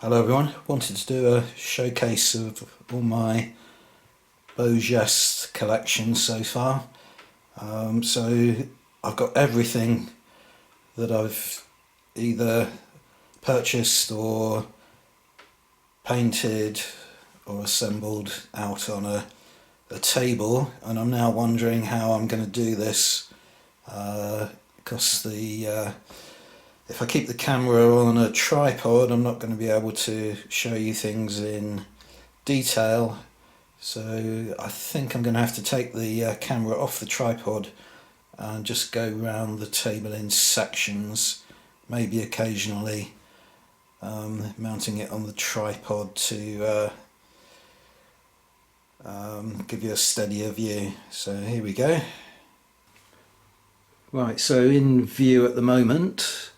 Hello everyone, wanted to do a showcase of all my Beau Geste collection so far. So I've got everything that I've either purchased or painted or assembled out on a table, and I'm now wondering how I'm going to do this because if I keep the camera on a tripod, I'm not going to be able to show you things in detail. So I think I'm going to have to take the camera off the tripod and just go round the table in sections, maybe occasionally mounting it on the tripod to give you a steadier view. So here we go. Right, so in view at the moment,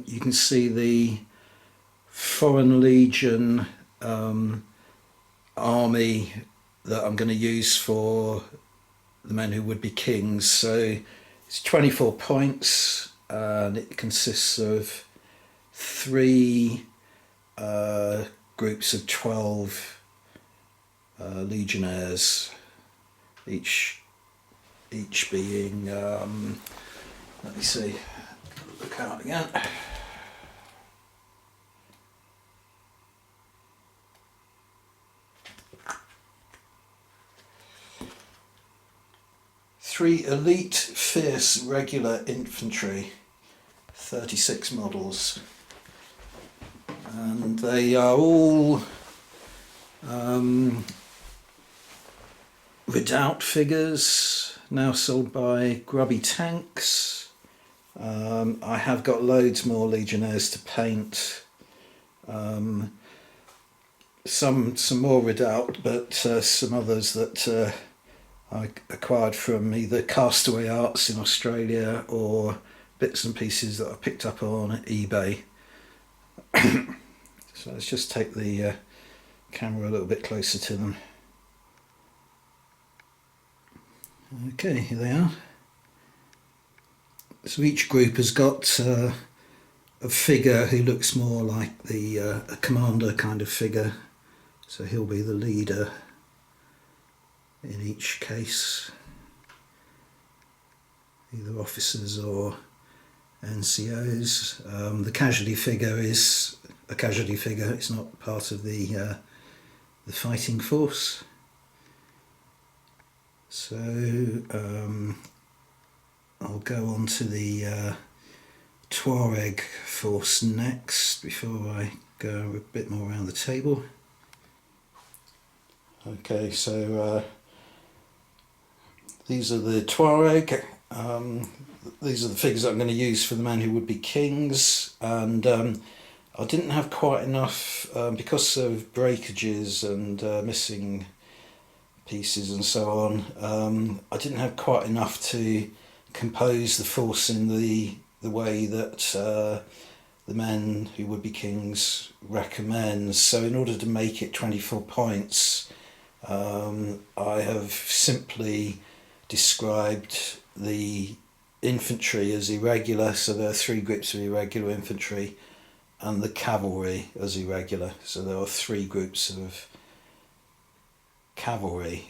you can see the Foreign Legion army that I'm going to use for the men who would be kings. So it's 24 points and it consists of three groups of 12 legionnaires, each being let me see, look out again. Three elite fierce regular infantry, 36 models, and they are all redoubt figures, now sold by Grubby Tanks. I have got loads more legionnaires to paint, some more redoubt, but some others that I acquired from either Castaway Arts in Australia or bits and pieces that I picked up on eBay. So let's just take the camera a little bit closer to them. Okay, here they are. So each group has got a figure who looks more like a commander kind of figure. So he'll be the leader in each case, either officers or NCOs. The casualty figure is a casualty figure, it's not part of the fighting force. So I'll go on to the Tuareg force next before I go a bit more around the table. Okay, so these are the Tuareg. These are the figures that I'm going to use for the men who would be kings, and I didn't have quite enough because of breakages and missing pieces and so on. I didn't have quite enough to compose the force in the way that the men who would be kings recommends. So in order to make it 24 points, I have simply described the infantry as irregular, so there are three groups of irregular infantry, and the cavalry as irregular, so there are three groups of cavalry.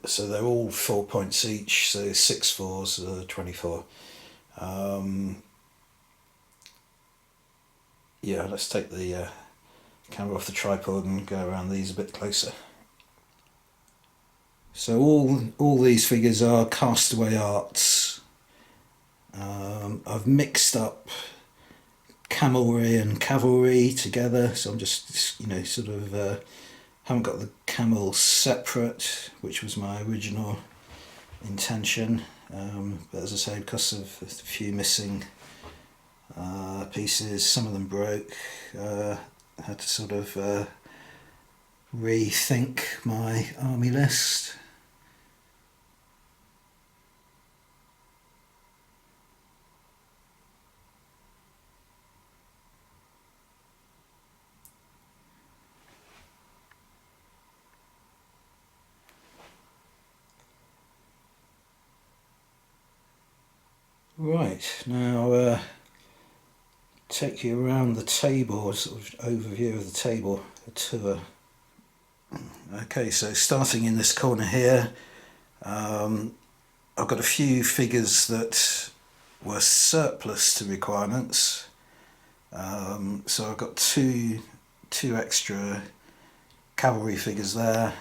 So they're all 4 points each, so 6 fours, 24. Yeah, let's take the camera off the tripod and go around these a bit closer. So all these figures are Castaway Arts. I've mixed up camelry and cavalry together, so I'm just sort of haven't got the camel separate, which was my original intention, but as I say, because of a few missing pieces, some of them broke, I had to sort of rethink my army list. Right, now take you around the table, a sort of overview of the table, a tour. Okay, so starting in this corner here, I've got a few figures that were surplus to requirements. So I've got two extra cavalry figures there,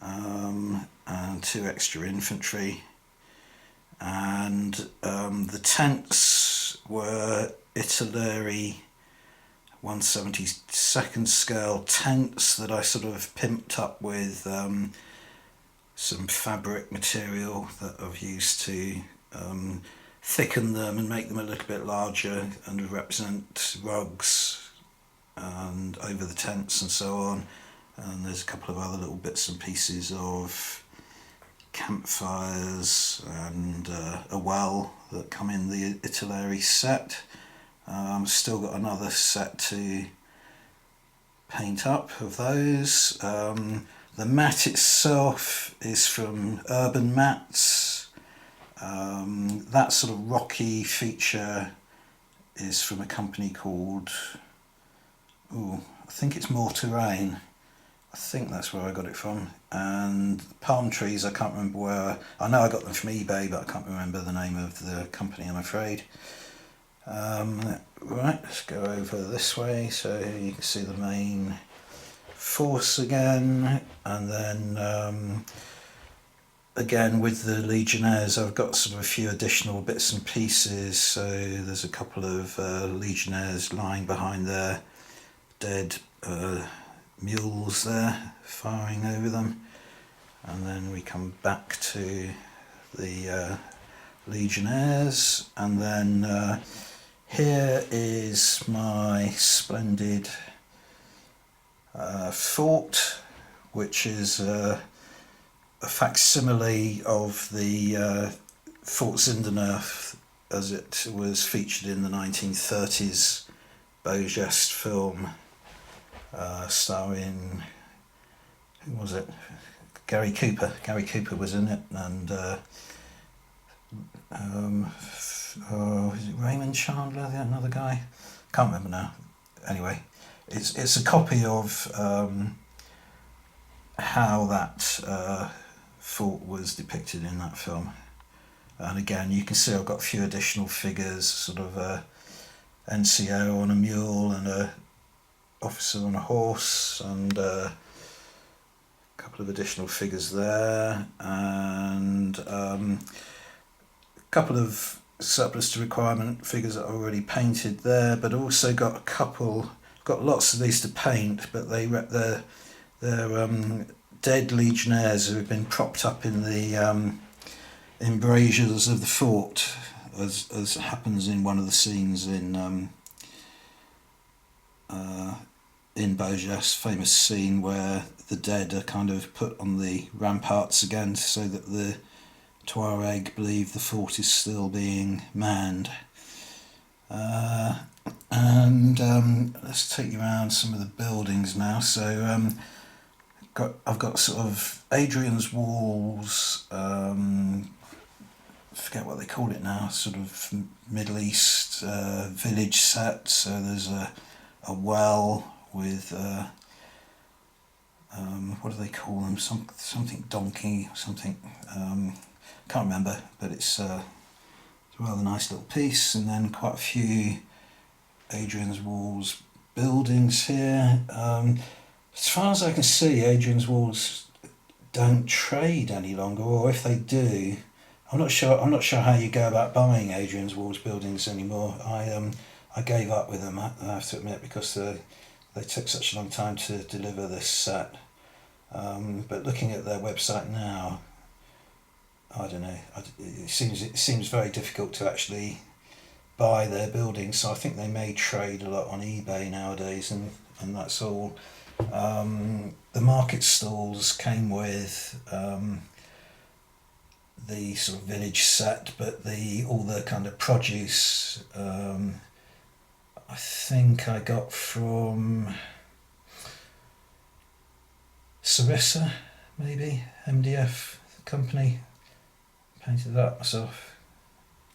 and two extra infantry, and the tents were Italeri 1/72 scale tents that I sort of pimped up with some fabric material that I've used to thicken them and make them a little bit larger and represent rugs and over the tents and so on. And there's a couple of other little bits and pieces of campfires and a well that come in the Italeri set. Still got another set to paint up of those. The mat itself is from Urban Mats. That sort of rocky feature is from a company called, I think it's More Terrain. I think that's where I got it from. And palm trees, I can't remember where. I know I got them from eBay, but I can't remember the name of the company, I'm afraid. Right, let's go over this way so you can see the main force again, and then again with the Legionnaires I've got sort of a few additional bits and pieces. So there's a couple of Legionnaires lying behind their dead mules there, firing over them, and then we come back to the Legionnaires, and then here is my splendid fort, which is a facsimile of the Fort Zindernerf as it was featured in the 1930s Beau Geste film, starring, who was it? Gary Cooper. Gary Cooper was in it, and is it Raymond Chandler, another guy? Can't remember now. Anyway, it's a copy of how that fort was depicted in that film. And again, you can see I've got a few additional figures, sort of a NCO on a mule and a officer on a horse, and a couple of additional figures there, and a couple of surplus to requirement figures that I already painted there, but also got lots of these to paint, but they're dead Legionnaires who have been propped up in the embrasures of the fort, as happens in one of the scenes in Beau Geste, famous scene where the dead are kind of put on the ramparts again so that the Tuareg believe the fort is still being manned. And let's take you around some of the buildings now. So I've got sort of Adrian's walls, forget what they call it now, sort of Middle East village set. So there's a well with what do they call them? Something donkey, something. Can't remember, but it's a rather nice little piece. And then quite a few Adrian's walls buildings here. As far as I can see, Adrian's walls don't trade any longer, or if they do, I'm not sure how you go about buying Adrian's walls buildings anymore. I gave up with them, I have to admit, because they took such a long time to deliver this set. But looking at their website now, I don't know. It seems very difficult to actually buy their buildings. So I think they may trade a lot on eBay nowadays, and that's all. The market stalls came with the sort of village set, but all the kind of produce I think I got from Sarissa, maybe, MDF company. Painted that myself.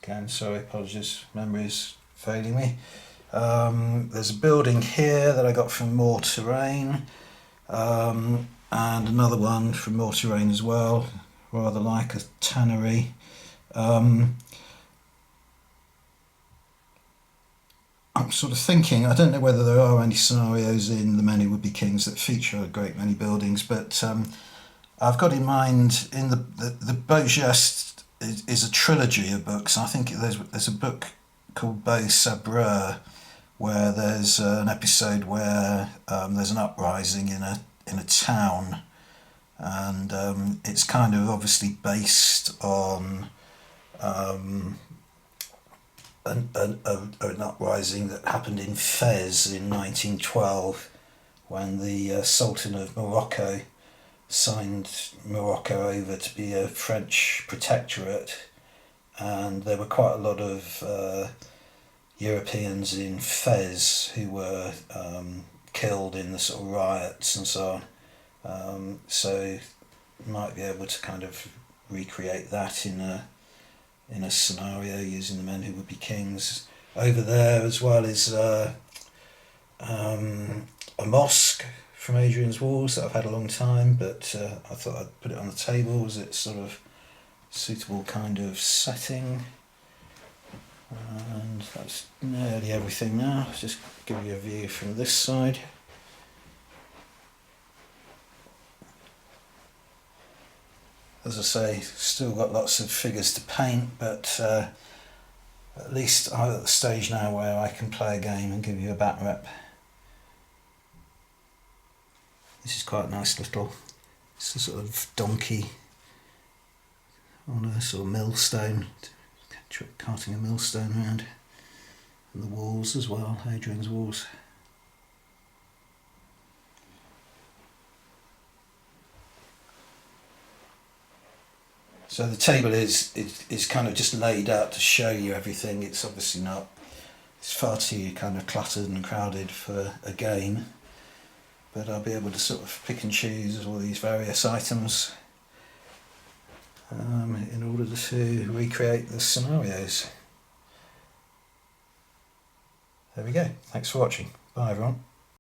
Again, sorry, apologies, memory's failing me. There's a building here that I got from More Terrain, and another one from More Terrain as well, rather like a tannery. I'm sort of thinking, I don't know whether there are any scenarios in The Men Who Would Be Kings that feature a great many buildings, but I've got in mind in the Beau Geste is a trilogy of books. I think there's a book called Beau where there's an episode where there's an uprising in a town, and it's kind of obviously based on an uprising that happened in Fez in 1912 when the Sultan of Morocco signed Morocco over to be a French protectorate, and there were quite a lot of Europeans in Fez who were killed in the sort of riots and so on. So might be able to kind of recreate that in a scenario using The Men Who Would Be Kings. Over there as well is a mosque from Adrian's Walls that I've had a long time, but I thought I'd put it on the table as it's sort of suitable kind of setting. And that's nearly everything now. Just give you a view from this side. As I say, still got lots of figures to paint, but at least I'm at the stage now where I can play a game and give you a back rep. This is quite a nice little, it's a sort of donkey on a sort of millstone, carting a millstone around, and the walls as well, Adrian's Walls. So the table is kind of just laid out to show you everything. It's obviously not, it's far too kind of cluttered and crowded for a game, but I'll be able to sort of pick and choose all these various items in order to recreate the scenarios. There we go. Thanks for watching. Bye everyone.